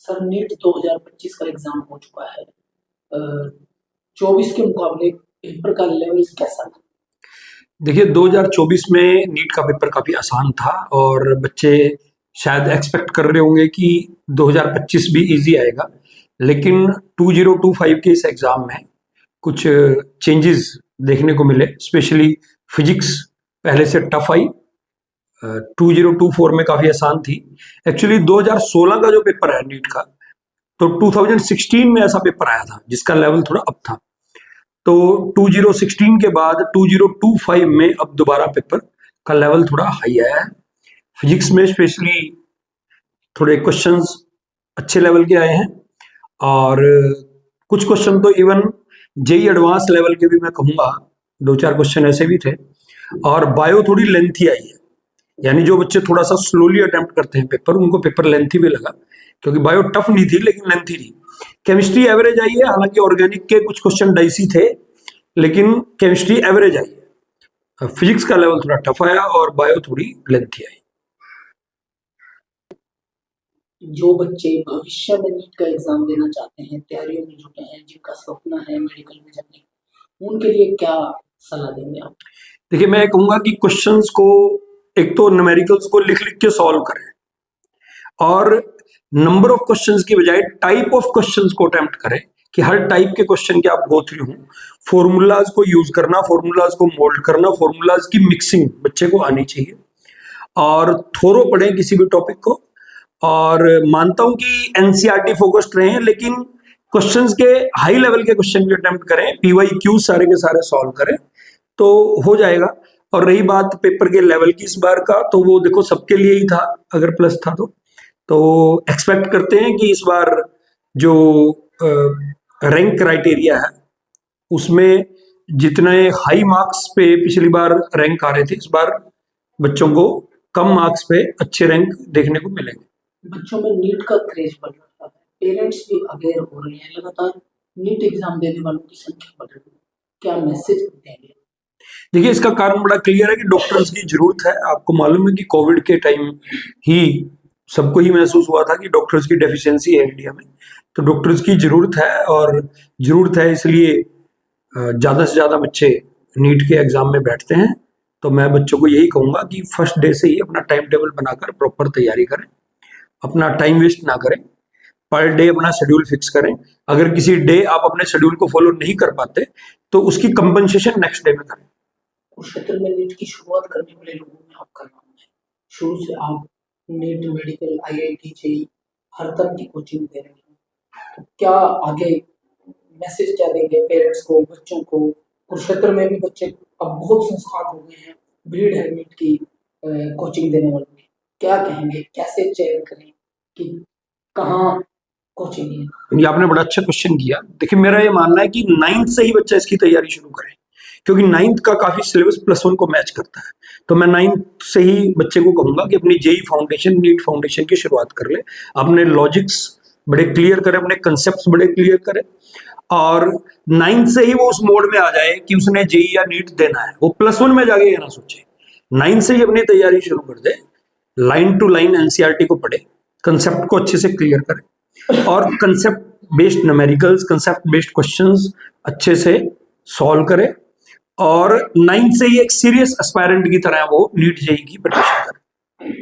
Sir NEET 2025 का exam हो चुका है। 24 के मुकाबले पेपर का लेवल कैसा था? देखिए 2024 में नीट का पेपर काफ़ी आसान था और बच्चे शायद एक्सपेक्ट कर रहे होंगे कि 2025 भी इजी आएगा, लेकिन 2025 के इस एग्ज़ाम में कुछ चेंजेस देखने को मिले। स्पेशली फिजिक्स पहले से टफ आई, 2024 में काफ़ी आसान थी। एक्चुअली 2016 का जो पेपर है नीट का, तो 2016 में ऐसा पेपर आया था जिसका लेवल थोड़ा अप था। तो 2016 के बाद 2025 में अब दोबारा पेपर का लेवल थोड़ा हाई आया है। फिजिक्स में स्पेशली थोड़े क्वेश्चंस अच्छे लेवल के आए हैं और कुछ क्वेश्चन तो इवन जेई एडवांस लेवल के भी मैं कहूँगा, 2-4 क्वेश्चन ऐसे भी थे। और बायो थोड़ी लेंथी आई है, यानी जो बच्चे थोड़ा सा स्लोली अटेम्प्ट करते हैं पेपर, उनको पेपर लेंथी भी लगा, क्योंकि बायो टफ नहीं थी लेकिन लेंथी थी। केमिस्ट्री एवरेज आई है, हालांकि ऑर्गेनिक के कुछ क्वेश्चन डाइसी थे, लेकिन केमिस्ट्री एवरेज आई है। फिजिक्स का लेवल थोड़ा टफ आया और बायो थोड़ी लेंथी आई। जो बच्चे भविष्य में नीट का एग्जाम देना चाहते हैं, तैयारियों में जुटे हैं, जिनका सपना है मेडिकल में जाने, उनके लिए क्या सलाह देंगे आप? देखिए मैं कहूँगा कि क्वेश्चंस को एक तो न्यूमेरिकल्स को लिख लिख के सॉल्व करें और नंबर ऑफ क्वेश्चंस की बजाय टाइप ऑफ क्वेश्चंस को अटेम्प्ट करें कि हर टाइप के क्वेश्चन के आप गो थ्रू हों। फॉर्मूलाज को यूज करना, फॉर्मूलाज को मोल्ड करना, फॉर्मूलाज की मिक्सिंग बच्चे को आनी चाहिए और थोरो पढ़ें किसी भी टॉपिक को। और मानता हूं कि एनसीईआरटी फोकस्ड रहे, लेकिन क्वेश्चंस के हाई लेवल के क्वेश्चन भी अटेम्प्ट करें, पीवाईक्यू सारे के सारे सॉल्व करें तो हो जाएगा। और रही बात पेपर के लेवल की इस बार का, तो वो देखो सबके लिए ही था अगर प्लस था तो एक्सपेक्ट करते हैं कि इस बार जो रैंक क्राइटेरिया है उसमें जितने हाई मार्क्स पे पिछली बार रैंक आ रहे थे, इस बार बच्चों को कम मार्क्स पे अच्छे रैंक देखने को मिलेंगे। बच्चों में नीट का क्रेज बढ़ रहा है, पेरेंट्स भी अवेयर हो रहे हैं, लगातार नीट एग्जाम देने वालों की संख्या बढ़ रही है, क्या मैसेज देंगे? देखिए इसका कारण बड़ा क्लियर है कि डॉक्टर्स की जरूरत है। आपको मालूम है कि कोविड के टाइम ही सबको ही महसूस हुआ था कि डॉक्टर्स की डेफिशिएंसी है इंडिया में, तो डॉक्टर्स की जरूरत है और जरूरत है इसलिए ज़्यादा से ज़्यादा बच्चे नीट के एग्ज़ाम में बैठते हैं। तो मैं बच्चों को यही कहूँगा कि फर्स्ट डे से ही अपना टाइम टेबल बनाकर प्रॉपर तैयारी करें, अपना टाइम वेस्ट ना करें, पर डे अपना शेड्यूल फिक्स करें। अगर किसी डे आप अपने शेड्यूल को फॉलो नहीं कर पाते तो उसकी कंपनसेशन नेक्स्ट डे में करें। कुरुक्षेत्र में नीट की शुरुआत करने वाले लोगों में आपका नाम है। शुरू से आप नीट, मेडिकल, आईआईटी, जेईई हर तरह की कोचिंग दे रहे हैं, तो क्या आगे मैसेज क्या देंगे पेरेंट्स को, बच्चों को? कुरुक्षेत्र में भी बच्चे अब बहुत संस्थान हो गए हैं, भीड़ है नीट की कोचिंग देने वालों की, क्या कहेंगे, कैसे चयन करें कि कहाँ कोचिंग है? ये आपने बड़ा अच्छा क्वेश्चन किया। देखिए मेरा ये मानना है कि 9th से ही बच्चा इसकी तैयारी शुरू करे, क्योंकि 9th का काफी सिलेबस +1 को मैच करता है। तो मैं 9th से ही बच्चे को कहूंगा कि अपनी जेई फाउंडेशन, नीट फाउंडेशन की शुरुआत कर ले, अपने लॉजिक्स बड़े क्लियर करे, अपने कंसेप्ट बड़े क्लियर करे और 9th से ही वो उस मोड में आ जाए कि उसने जेई या नीट देना है। वो +1 में जाके ये ना सोचे, 9th से ही अपनी तैयारी शुरू कर दे, लाइन टू लाइन एनसीईआरटी को पढ़े, कंसेप्ट को अच्छे से क्लियर करे और concept based numericals, concept based questions अच्छे से सॉल्व करे और 9th से ही एक सीरियस एस्पायरेंट की तरह वो नीट जेई की प्रिपरेशन करे।